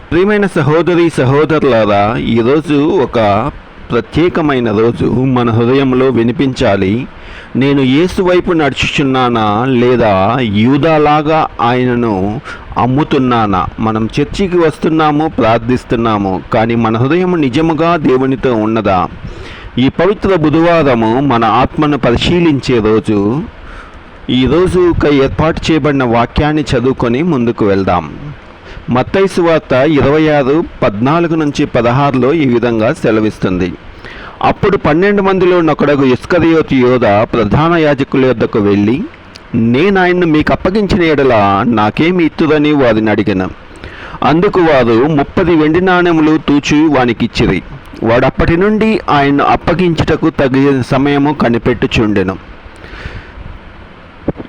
ప్రియమైన సహోదరి సహోదరులారా, ఈరోజు ఒక ప్రత్యేకమైన రోజు మన హృదయంలో వినిపించాలి. నేను యేసు వైపు నడుచుచున్నానా లేదా యూదాలాగా ఆయనను అమ్ముతున్నానా? మనం చర్చికి వస్తున్నాము, ప్రార్థిస్తున్నాము, కానీ మన హృదయం నిజముగా దేవునితో ఉన్నదా? ఈ పవిత్ర బుధవారము మన ఆత్మను పరిశీలించే రోజు. ఈరోజుకై ఏర్పాటు చేయబడిన వాక్యాన్ని చదువుకొని ముందుకు వెళ్దాం. మత్తయి సువార్త 26:14-16 ఈ విధంగా సెలవిస్తుంది. అప్పుడు 12 మందిలో నొకడగు ఇస్కరియోతు యోధ ప్రధాన యాజకుల యొద్దకు వెళ్ళి, నేను ఆయన్ను మీకు అప్పగించిన ఎడల నాకేమి ఇత్తుదని వారిని అడిగాను. అందుకు వారు 30 వెండి నాణెములు తూచి వానికిచ్చిరి. వాడు అప్పటి నుండి ఆయన్ను అప్పగించుటకు తగిన సమయము కనిపెట్టుచుండెను.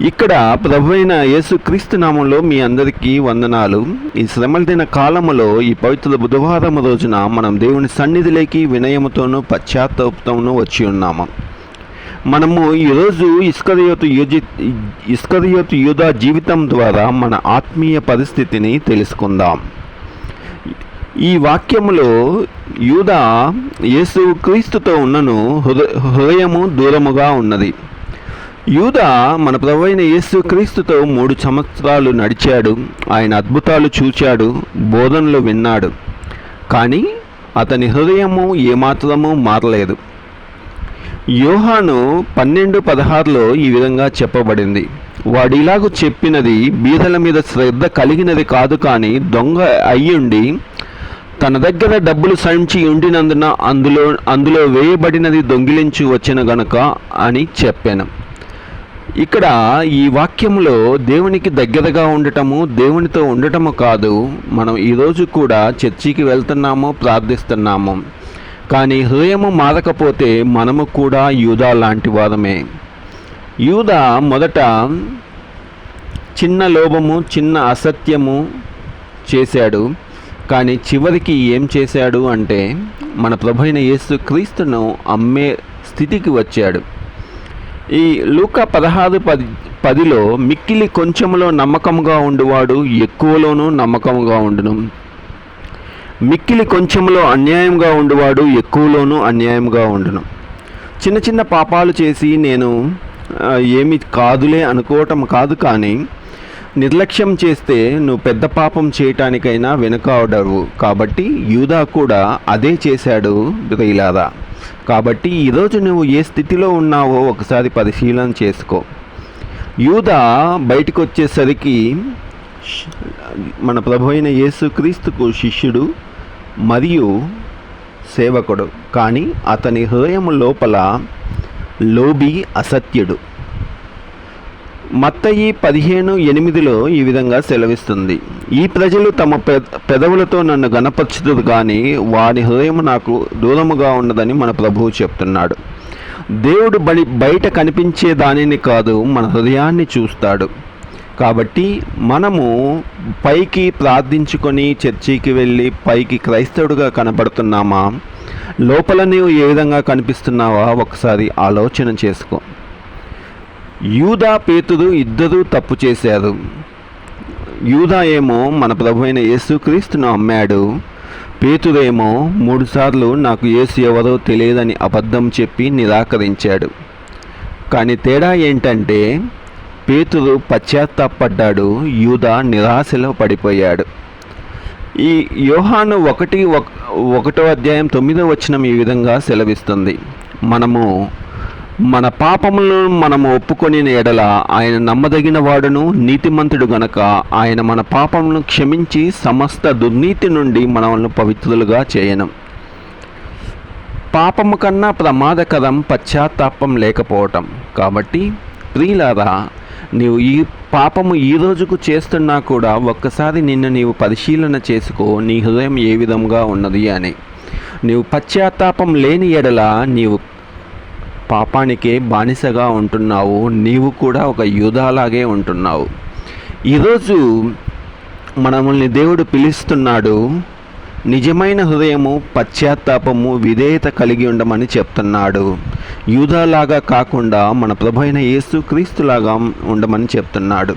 ఇక్కడ ప్రభువైన యేసుక్రీస్తు నామంలో మీ అందరికీ వందనాలు. ఈ శ్రమల దిన కాలములో ఈ పవిత్ర బుధవారం రోజున మనం దేవుని సన్నిధిలోకి వినయముతోనూ పశ్చాత్తాపంతోనూ వచ్చి ఉన్నాము. మనము ఈరోజు ఇస్కరియోతు యూదా జీవితం ద్వారా మన ఆత్మీయ పరిస్థితిని తెలుసుకుందాం. ఈ వాక్యములో యూదా యేసుక్రీస్తుతో ఉన్నను, హృదయము దూరముగా ఉన్నది. యూదా మన ప్రభువైన యేసుక్రీస్తుతో 3 సంవత్సరాలు నడిచాడు. ఆయన అద్భుతాలు చూచాడు, బోధనలు విన్నాడు, కానీ అతని హృదయము ఏమాత్రము మారలేదు. యోహాను 12:16 ఈ విధంగా చెప్పబడింది. వాడిలాగు చెప్పినది బీదల మీద శ్రద్ధ కలిగినది కాదు, కానీ దొంగ అయ్యుండి తన దగ్గర డబ్బులు సంచి ఉండినందున అందులో వేయబడినది దొంగిలించి వచ్చిన గనుక అని చెప్పాను. ఇక్కడ ఈ వాక్యంలో దేవునికి దగ్గరగా ఉండటము, దేవునితో ఉండటము కాదు. మనం ఈరోజు కూడా చర్చికి వెళ్తున్నాము, ప్రార్థిస్తున్నాము, కానీ హృదయము మారకపోతే మనము కూడా యూదా లాంటి వారమే. యూదా మొదట చిన్న లోభము, చిన్న అసత్యము చేశాడు, కానీ చివరికి ఏం చేశాడు అంటే మన ప్రభువైన యేసుక్రీస్తును అమ్మే స్థితికి వచ్చాడు. ఈ లూకా 16:10 మిక్కిలి కొంచెములో నమ్మకముగా ఉండువాడు ఎక్కువలోనూ నమ్మకముగా ఉండును, మిక్కిలి కొంచెములో అన్యాయంగా ఉండువాడు ఎక్కువలోనూ అన్యాయంగా ఉండును. చిన్న చిన్న పాపాలు చేసి నేను ఏమి కాదులే అనుకోవటం కాదు, కానీ నిర్లక్ష్యం చేస్తే నువ్వు పెద్ద పాపం చేయటానికైనా వెనుకాడవు. కాబట్టి యూదా కూడా అదే చేశాడు ప్రియులారా. కాబట్టి ఈరోజు నువ్వు ఏ స్థితిలో ఉన్నావో ఒకసారి పరిశీలన చేసుకో. యూదా బయటకు వచ్చేసరికి మన ప్రభువైన యేసుక్రీస్తుకు శిష్యుడు మరియు సేవకుడు, కానీ అతని హృదయం లోపల లోబి, అసత్యుడు. మత్తయి 15:8 ఈ విధంగా సెలవిస్తుంది. ఈ ప్రజలు తమ పెదవులతో నన్ను గణపరచుదురు, కానీ వారి హృదయం నాకు దూరముగా ఉన్నదని మన ప్రభువు చెప్తున్నాడు. దేవుడు బయట కనిపించే దానిని కాదు, మన హృదయాన్ని చూస్తాడు. కాబట్టి మనము పైకి ప్రార్థించుకొని చర్చికి వెళ్ళి పైకి క్రైస్తవుడిగా కనబడుతున్నామా, లోపల నీవు ఏ విధంగా కనిపిస్తున్నావా ఒకసారి ఆలోచన చేసుకో. యూదా, పేతురు ఇద్దరూ తప్పు చేశారు. యూదా ఏమో మన ప్రభువైన యేసుక్రీస్తును అమ్మాడు. పేతురేమో 3 సార్లు నాకు యేసు ఎవరో తెలియదని అబద్ధం చెప్పి నిరాకరించాడు. కానీ తేడా ఏంటంటే పేతురు పశ్చాత్తాపడ్డాడు, యూదా నిరాశలో పడిపోయాడు. ఈ యోహాను 1:9 ఈ విధంగా సెలవిస్తుంది. మనము మన పాపములను మనము ఒప్పుకొని ఎడల ఆయన నమ్మదగిన వాడును, నీతిమంతుడు గనక ఆయన మన పాపములను క్షమించి సమస్త దుర్నీతి నుండి మనల్ని పవిత్రులుగా చేయను. పాపము కన్నా ప్రమాదకరం పశ్చాత్తాపం లేకపోవటం. కాబట్టి ప్రియులారా, నీవు ఈ పాపము ఈ రోజుకు చేస్తున్నా కూడా ఒక్కసారి నిన్ను నీవు పరిశీలన చేసుకో, నీ హృదయం ఏ విధంగా ఉన్నది అని. నీవు పశ్చాత్తాపం లేని ఎడల నీవు పాపానికే బానిసగా ఉంటున్నావు. నీవు కూడా ఒక యూదాలాగే ఉంటున్నావు. ఈరోజు మనల్ని దేవుడు పిలుస్తున్నాడు. నిజమైన హృదయము, పశ్చాత్తాపము, విధేయత కలిగి ఉండమని చెప్తున్నాడు. యూదాలాగా కాకుండా మన ప్రభువైన యేసుక్రీస్తులాగా ఉండమని చెప్తున్నాడు.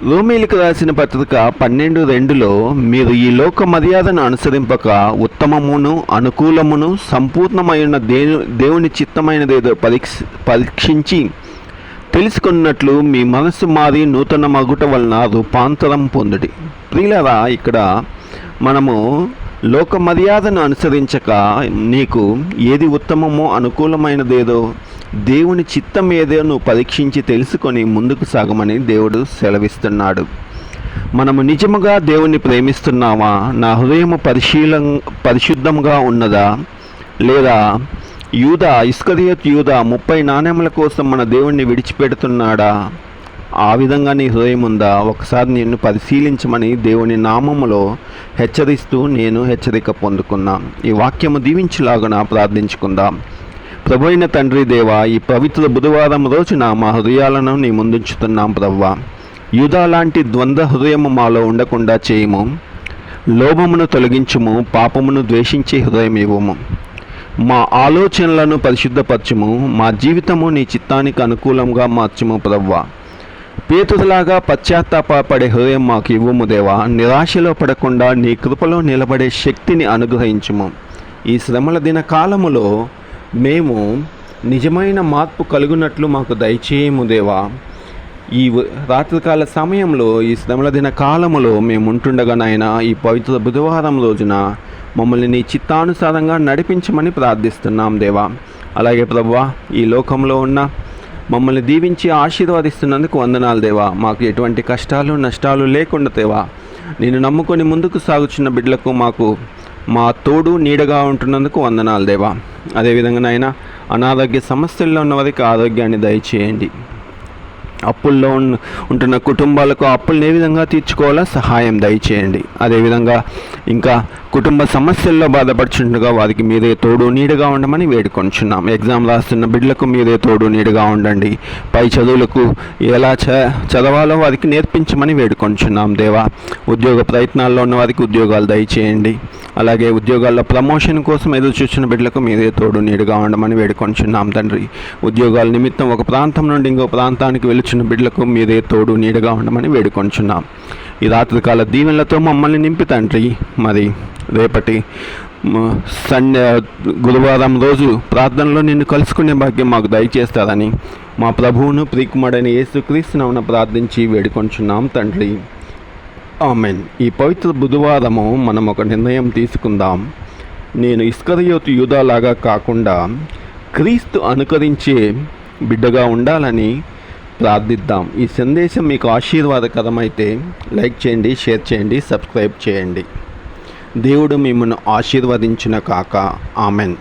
రోమీలకు రాసిన పత్రిక 12:2లో మీరు ఈ లోక మర్యాదను అనుసరింపక ఉత్తమమును అనుకూలమును సంపూర్ణమైన దేవుని చిత్తమైనదేదో పరీక్షించి తెలుసుకున్నట్లు మీ మనస్సు మారి నూతన మగుట వలన రూపాంతరం పొందుడి. ప్రియులారా, ఇక్కడ మనము లోక మర్యాదను అనుసరించక నీకు ఏది ఉత్తమమో అనుకూలమైనదేదో దేవుని చిత్తం ఏదో నువ్వు పరీక్షించి తెలుసుకొని ముందుకు సాగమని దేవుడు సెలవిస్తున్నాడు. మనము నిజముగా దేవుణ్ణి ప్రేమిస్తున్నామా? నా హృదయం పరిశుద్ధంగా ఉన్నదా? లేదా ఇస్కరియోతు యూదా 30 నాణెముల కోసం మన దేవుణ్ణి విడిచిపెడుతున్నాడా? ఆ విధంగా నీ హృదయం ఉందా? ఒకసారి నిన్ను పరిశీలించమని దేవుని నామములో హెచ్చరిస్తూ నేను హెచ్చరిక పొందుకున్నా. ఈ వాక్యము దీవించులాగున ప్రార్థించుకుందాం. ప్రభు అయిన తండ్రి దేవా, ఈ పవిత్ర బుధవారం రోజున మా హృదయాలను నీ ముందుంచుతున్నాం ప్రభువా. యూదా లాంటి ద్వంద్వ హృదయము మాలో ఉండకుండా చేయము. లోభమును తొలగించుము, పాపమును ద్వేషించే హృదయం ఇవ్వము. మా ఆలోచనలను పరిశుద్ధపరచుము, మా జీవితము నీ చిత్తానికి అనుకూలంగా మార్చుము ప్రభువా. పేతురులాగా పశ్చాత్తాపడే హృదయం మాకు ఇవ్వము దేవా. నిరాశలో పడకుండా నీ కృపలో నిలబడే శక్తిని అనుగ్రహించుము. ఈ శ్రమల దిన కాలములో మేము నిజమైన మార్పు కలుగునట్లు మాకు దయచేయము దేవా. ఈ రాత్రికాల సమయంలో ఈ శ్రమల దిన కాలములో మేము ఉంటుండగానైనా ఈ పవిత్ర బుధవారం రోజున మమ్మల్ని నీ చిత్తానుసారంగా నడిపించమని ప్రార్థిస్తున్నాం దేవా. అలాగే ప్రభువా, ఈ లోకంలో ఉన్న మమ్మల్ని దీవించి ఆశీర్వదిస్తున్నందుకు వందనాలు దేవా. మాకు ఎటువంటి కష్టాలు నష్టాలు లేకుండా దేవా, నేను నమ్ముకొని ముందుకు సాగుచున్న బిడ్డలకు మాకు మా తోడు నీడగా ఉంటున్నందుకు వందనాలు దేవా. అదేవిధంగా నాయన, అనారోగ్య సమస్యల్లో ఉన్న వారికి ఆరోగ్యాన్ని దయచేయండి. అప్పుల్లో ఉంటున్న కుటుంబాలకు అప్పులను ఏ విధంగా తీర్చుకోవాలో సహాయం దయచేయండి. అదేవిధంగా ఇంకా కుటుంబ సమస్యల్లో బాధపడుచుండగా వారికి మీరే తోడు నీడగా ఉండమని వేడుకొంచున్నాం. ఎగ్జామ్ రాస్తున్న బిడ్డలకు మీరే తోడు నీడగా ఉండండి. పై చదువులకు ఎలా చదవాలో వారికి నేర్పించమని వేడుకొంచున్నాం దేవా. ఉద్యోగ ప్రయత్నాల్లో ఉన్న వారికి ఉద్యోగాలు దయచేయండి. అలాగే ఉద్యోగాల్లో ప్రమోషన్ కోసం ఎదురు చూసిన బిడ్డలకు మీరే తోడు నీడగా ఉండమని వేడుకొంచున్నాం తండ్రి. ఉద్యోగాల నిమిత్తం ఒక ప్రాంతం నుండి ఇంకో ప్రాంతానికి వెళుచున్న బిడ్డలకు మీరే తోడు నీడగా ఉండమని వేడుకొంచున్నాం. ఈ రాత్రికాల దీవెనలతో మమ్మల్ని నింపి తండ్రి. మరి రేపటి గురువారం రోజు ప్రార్థనలో నిన్ను కలుసుకునే భాగ్యం మాకు దయచేస్తారని మా ప్రభువును ప్రియకుమారుడైన యేసుక్రీస్తు నామమున ప్రార్థించి వేడుకొంచున్నాం తండ్రి. ఆమెన్. ఈ పవిత్ర బుధవారము మనం ఒక నిర్ణయం తీసుకుందాం. నేను ఇస్కరియోతు యూదాలాగా కాకుండా క్రీస్తు అనుకరించే బిడ్డగా ఉండాలని ప్రార్థిద్దాం. ఈ సందేశం మీకు ఆశీర్వాదకరమైతే లైక్ చేయండి, షేర్ చేయండి, సబ్స్క్రైబ్ చేయండి. దేవుడు మిమ్మల్ని ఆశీర్వదించును కాక. ఆమెన్.